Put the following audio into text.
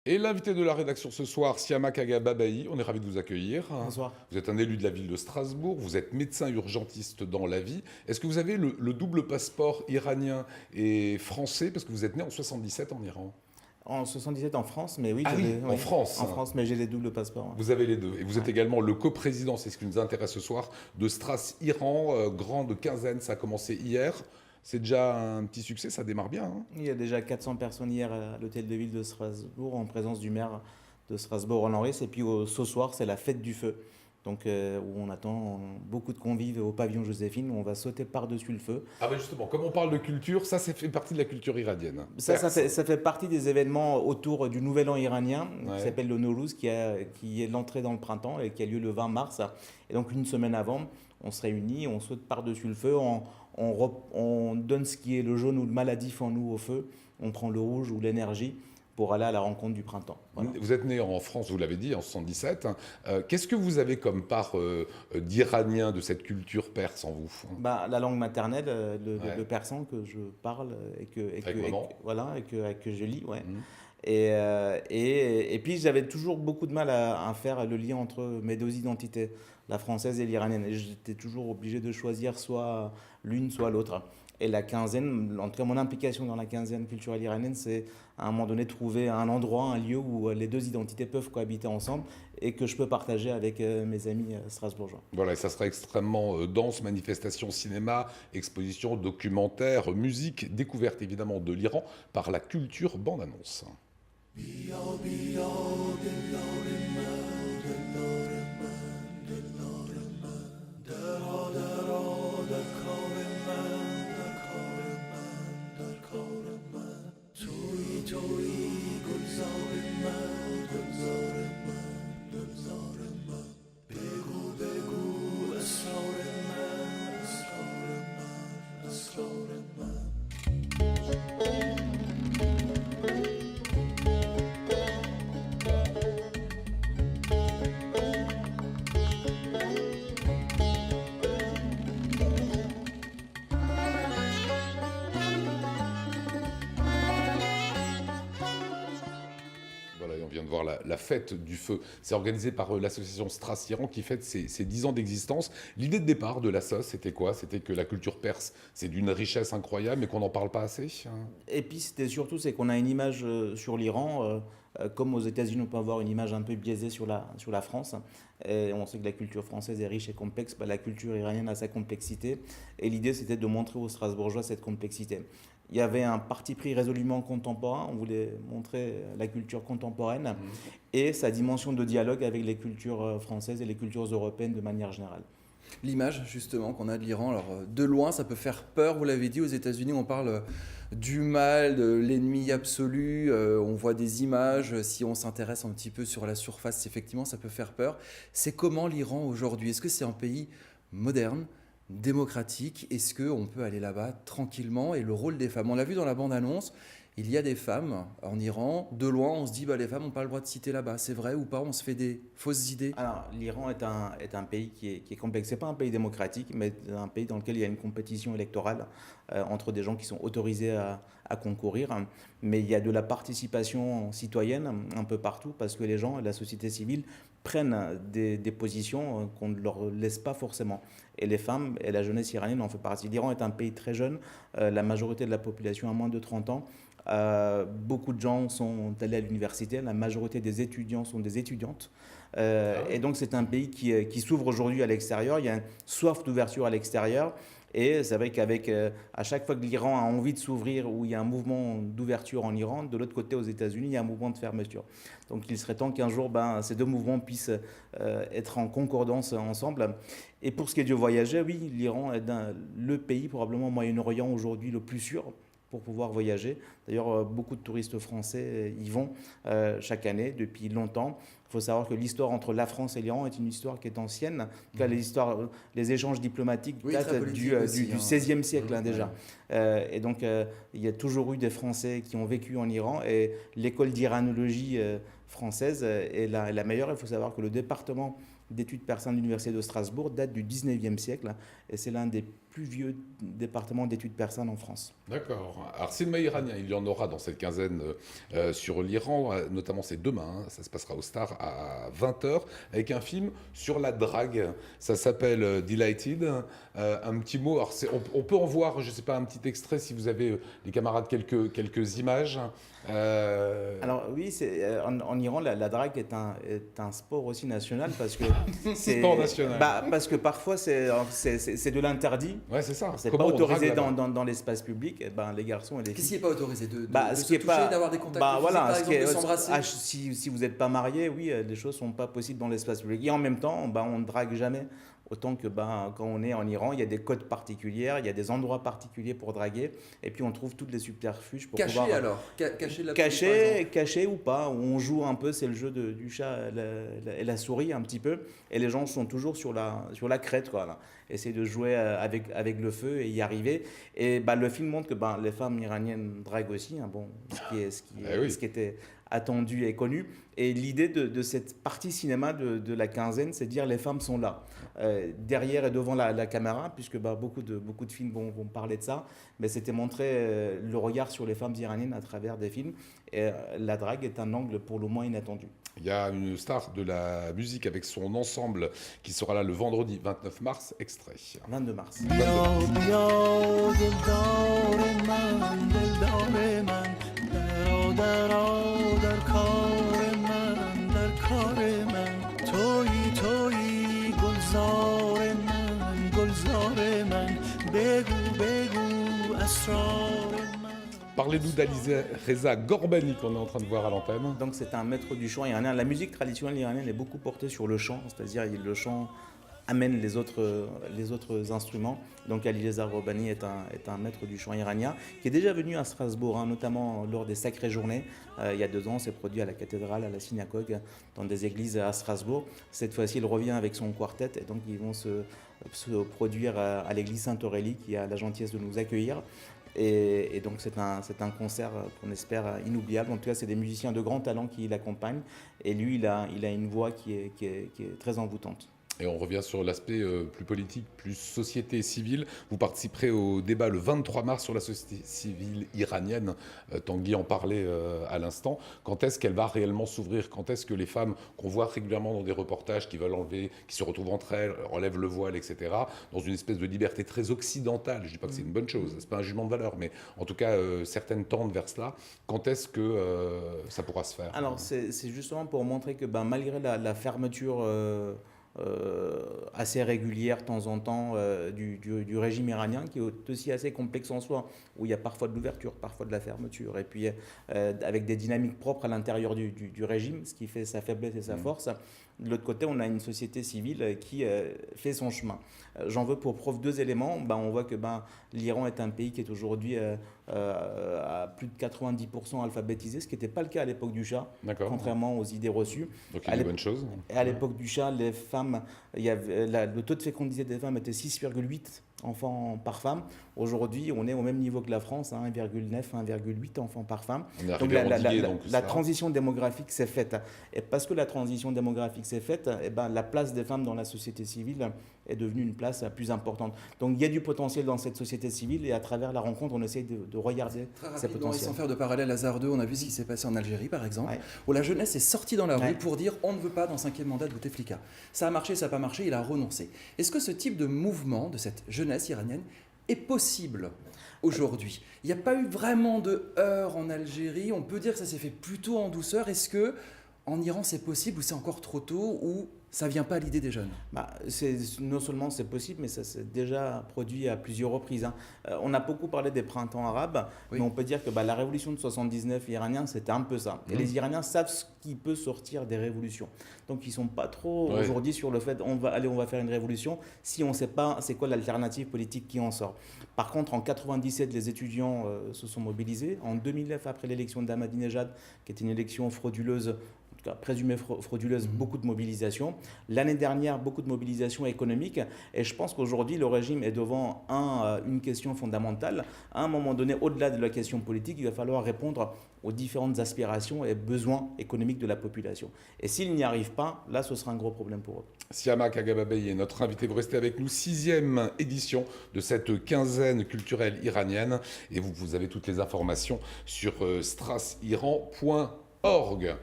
Et l'invité de la rédaction ce soir, Siama Kagababaï, on est ravi de vous accueillir. Bonsoir. Vous êtes un élu de la ville de Strasbourg, vous êtes médecin urgentiste dans la vie. Est-ce que vous avez le double passeport iranien et français parce que vous êtes né en 77 en Iran? En 77 en France, mais oui, Ah oui, en oui, France, en hein. France, mais j'ai les doubles passeports. Ouais. Vous avez les deux. Et vous êtes Ouais. également le coprésident, c'est ce qui nous intéresse ce soir, de Stras Iran, grande quinzaine, ça a commencé hier. C'est déjà un petit succès, ça démarre bien, hein. Il y a déjà 400 personnes hier à l'hôtel de ville de Strasbourg en présence du maire de Strasbourg, Roland Ris. Et puis ce soir, c'est la fête du feu. Donc, où on attend beaucoup de convives au pavillon Joséphine, où on va sauter par-dessus le feu. Ah ben justement, comme on parle de culture, ça fait partie de la culture iranienne. Ça fait partie des événements autour du Nouvel An iranien, qui Ouais. s'appelle le Nowruz, qui est l'entrée dans le printemps et qui a lieu le 20 mars. Et donc, une semaine avant, on se réunit, on saute par-dessus le feu, on donne ce qui est le jaune ou le maladif en nous au feu, on prend le rouge ou l'énergie pour aller à la rencontre du printemps. Voilà. Vous êtes né en France, vous l'avez dit, en 77. Qu'est-ce que vous avez comme part d'Iranien de cette culture perse en vous? Bah, la langue maternelle, Ouais. le persan que je parle Avec maman. voilà, que je lis, ouais. Mhm. Et puis j'avais toujours beaucoup de mal à faire le lien entre mes deux identités, la française et l'iranienne. Et j'étais toujours obligé de choisir soit l'une, soit l'autre. Et la quinzaine, en tout cas mon implication dans la quinzaine culturelle iranienne, c'est à un moment donné trouver un endroit, un lieu où les deux identités peuvent cohabiter ensemble et que je peux partager avec mes amis strasbourgeois. Voilà, et ça sera extrêmement dense, manifestation cinéma, exposition, documentaire, musique, découverte évidemment de l'Iran par la culture bande-annonce. Voilà, et on vient de voir la fête du feu. C'est organisé par l'association Stras Iran qui fête ses 10 ans d'existence. L'idée de départ de l'asso, c'était quoi? C'était que la culture perse, c'est d'une richesse incroyable, mais qu'on n'en parle pas assez, hein. Et puis c'était surtout c'est qu'on a une image sur l'Iran, comme aux États-Unis on peut avoir une image un peu biaisée sur la France. Et on sait que la culture française est riche et complexe, bah, la culture iranienne a sa complexité. Et l'idée c'était de montrer aux Strasbourgeois cette complexité. Il y avait un parti pris résolument contemporain, on voulait montrer la culture contemporaine Mhm. et sa dimension de dialogue avec les cultures françaises et les cultures européennes de manière générale. L'image justement qu'on a de l'Iran, alors de loin ça peut faire peur, vous l'avez dit, aux États-Unis on parle du mal, de l'ennemi absolu, on voit des images, si on s'intéresse un petit peu sur la surface, effectivement ça peut faire peur. C'est comment l'Iran aujourd'hui? Est-ce que c'est un pays moderne, démocratique? Est-ce qu'on peut aller là-bas tranquillement? Et le rôle des femmes, on l'a vu dans la bande-annonce, il y a des femmes en Iran, de loin on se dit bah, les femmes n'ont pas le droit de citer là-bas, c'est vrai ou pas? On se fait des fausses idées? Alors, l'Iran est un pays qui est complexe. Ce n'est pas un pays démocratique, mais un pays dans lequel il y a une compétition électorale entre des gens qui sont autorisés à concourir. Mais il y a de la participation citoyenne un peu partout parce que les gens, la société civile, prennent des positions qu'on ne leur laisse pas forcément. Et les femmes et la jeunesse iranienne en fait partie. L'Iran est un pays très jeune. La majorité de la population a moins de 30 ans. Beaucoup de gens sont allés à l'université, la majorité des étudiants sont des étudiantes. Ah Et oui. donc c'est un pays qui s'ouvre aujourd'hui à l'extérieur, il y a une soif d'ouverture à l'extérieur. Et c'est vrai qu'avec à chaque fois que l'Iran a envie de s'ouvrir ou il y a un mouvement d'ouverture en Iran, de l'autre côté aux États-Unis, il y a un mouvement de fermeture. Donc il serait temps qu'un jour ces deux mouvements puissent être en concordance ensemble. Et pour ce qui est de voyager, oui, l'Iran est le pays probablement au Moyen-Orient aujourd'hui le plus sûr pour pouvoir voyager. D'ailleurs, beaucoup de touristes français y vont chaque année depuis longtemps. Il faut savoir que l'histoire entre la France et l'Iran est une histoire qui est ancienne. En tout cas, les échanges diplomatiques Oui, très datent politique aussi, du hein. 16e siècle Mhm. déjà. Et donc, il y a toujours eu des Français qui ont vécu en Iran et l'école d'iranologie française est la meilleure. Il faut savoir que le département d'études persanes de l'Université de Strasbourg date du 19e siècle et c'est l'un des plus vieux départements d'études persanes en France. D'accord. Alors, cinéma iranien, il y en aura dans cette quinzaine sur l'Iran, notamment c'est demain, ça se passera au Star à 20h, avec un film sur la drague. Ça s'appelle Delighted. Un petit mot, alors on peut en voir, je ne sais pas, un petit extrait si vous avez, les camarades, quelques images. Alors oui, en Iran, la drague est un sport aussi national parce que Sport national. Parce que parfois c'est de l'interdit. Ouais, c'est ça. C'est Comment pas on drague autorisé là-bas dans l'espace public. Et ben, les garçons et les Qu'est-ce filles. qui n'est pas autorisé de Ce se qui est toucher, pas, d'avoir des contacts physiques, voilà, par ce qui exemple, est- de s'embrasser? si vous n'êtes pas marié, oui, les choses sont pas possibles dans l'espace public. Et en même temps, on ne drague jamais. Autant que quand on est en Iran, il y a des codes particuliers, il y a des endroits particuliers pour draguer, et puis on trouve toutes les subterfuges pour Caché pouvoir alors, caché de la police, par exemple. caché ou pas, où on joue un peu, c'est le jeu du chat et la souris un petit peu, et les gens sont toujours sur la crête, quoi, là. Essayer de jouer avec le feu et y arriver. Et le film montre que les femmes iraniennes draguent aussi, hein, bon, Oui. ce qui était attendu et connu. Et l'idée de cette partie cinéma de la quinzaine, c'est de dire les femmes sont là, derrière et devant la caméra, puisque beaucoup de films vont parler de ça, mais c'était montrer le regard sur les femmes iraniennes à travers des films. Et la drague est un angle pour le moins inattendu. Il y a une star de la musique avec son ensemble qui sera là le vendredi 29 mars, extrait. 22 mars. Parlez-nous d'Alizé Reza Gorbani qu'on est en train de voir à l'antenne. Donc c'est un maître du chant iranien. La musique traditionnelle iranienne est beaucoup portée sur le chant, c'est-à-dire le chant amène les autres instruments. Donc Alireza Gorbani est un maître du chant iranien qui est déjà venu à Strasbourg, hein, notamment lors des Sacrées Journées. Il y a 2 ans, c'est produit à la cathédrale, à la synagogue, dans des églises à Strasbourg. Cette fois-ci, il revient avec son quartet et donc ils vont se produire à l'église Sainte-Aurélie qui a la gentillesse de nous accueillir. Et donc c'est un concert qu'on espère inoubliable. En tout cas, c'est des musiciens de grand talent qui l'accompagnent. Et lui, il a une voix qui est très envoûtante. Et on revient sur l'aspect plus politique, plus société civile. Vous participerez au débat le 23 mars sur la société civile iranienne. Tanguy en parlait à l'instant. Quand est-ce qu'elle va réellement s'ouvrir? Quand est-ce que les femmes qu'on voit régulièrement dans des reportages qui veulent enlever, qui se retrouvent entre elles, enlèvent le voile, etc., dans une espèce de liberté très occidentale, je ne dis pas que c'est une bonne chose, c'est pas un jugement de valeur, mais en tout cas, certaines tendent vers cela. Quand est-ce que ça pourra se faire? Alors c'est justement pour montrer que malgré la fermeture assez régulière de temps en temps du régime iranien, qui est aussi assez complexe en soi, où il y a parfois de l'ouverture, parfois de la fermeture, et puis avec des dynamiques propres à l'intérieur du régime, ce qui fait sa faiblesse et sa force. De l'autre côté, on a une société civile qui fait son chemin. J'en veux pour preuve 2 éléments. On voit que l'Iran est un pays qui est aujourd'hui à plus de 90% alphabétisé, ce qui n'était pas le cas à l'époque du Shah, contrairement aux idées reçues. Donc il y a des bonnes choses. Et à l'époque du Shah, les femmes, le taux de fécondité des femmes était 6,8 enfants par femme. Aujourd'hui, on est au même niveau que la France, 1,9, 1,8 enfants par femme. Donc la transition démographique s'est faite. Et parce que la transition démographique s'est faite, la place des femmes dans la société civile est devenue une place plus importante. Donc il y a du potentiel dans cette société civile et à travers la rencontre, on essaye de regarder ces potentiels. Sans faire de parallèle hasardeux, on a vu ce qui s'est passé en Algérie, par exemple, où la jeunesse est sortie dans la rue pour dire on ne veut pas d'un 5e mandat de Bouteflika. Ça a marché, ça n'a pas marché, il a renoncé. Est-ce que ce type de mouvement de cette jeunesse iranienne est possible aujourd'hui? Il n'y a pas eu vraiment de heurts en Algérie, on peut dire que ça s'est fait plutôt en douceur. Est-ce que en Iran c'est possible ou c'est encore trop tôt ou ça ne vient pas à l'idée des jeunes? Non seulement c'est possible, mais ça s'est déjà produit à plusieurs reprises. On a beaucoup parlé des printemps arabes, mais on peut dire que la révolution de 79 iranienne, c'était un peu ça. Et les Iraniens savent ce qui peut sortir des révolutions. Donc ils ne sont pas trop aujourd'hui sur le fait on va faire une révolution si on ne sait pas c'est quoi l'alternative politique qui en sort. Par contre, en 97, les étudiants se sont mobilisés. En 2009, après l'élection d'Ahmadinejad, qui était une élection frauduleuse, tout cas présumée frauduleuse, beaucoup de mobilisation. L'année dernière, beaucoup de mobilisation économique. Et je pense qu'aujourd'hui, le régime est devant une question fondamentale. À un moment donné, au-delà de la question politique, il va falloir répondre aux différentes aspirations et besoins économiques de la population. Et s'ils n'y arrivent pas, là, ce sera un gros problème pour eux. Siama Kagababey est notre invité. Vous restez avec nous. 6e édition de cette quinzaine culturelle iranienne. Et vous avez toutes les informations sur strasiran.org.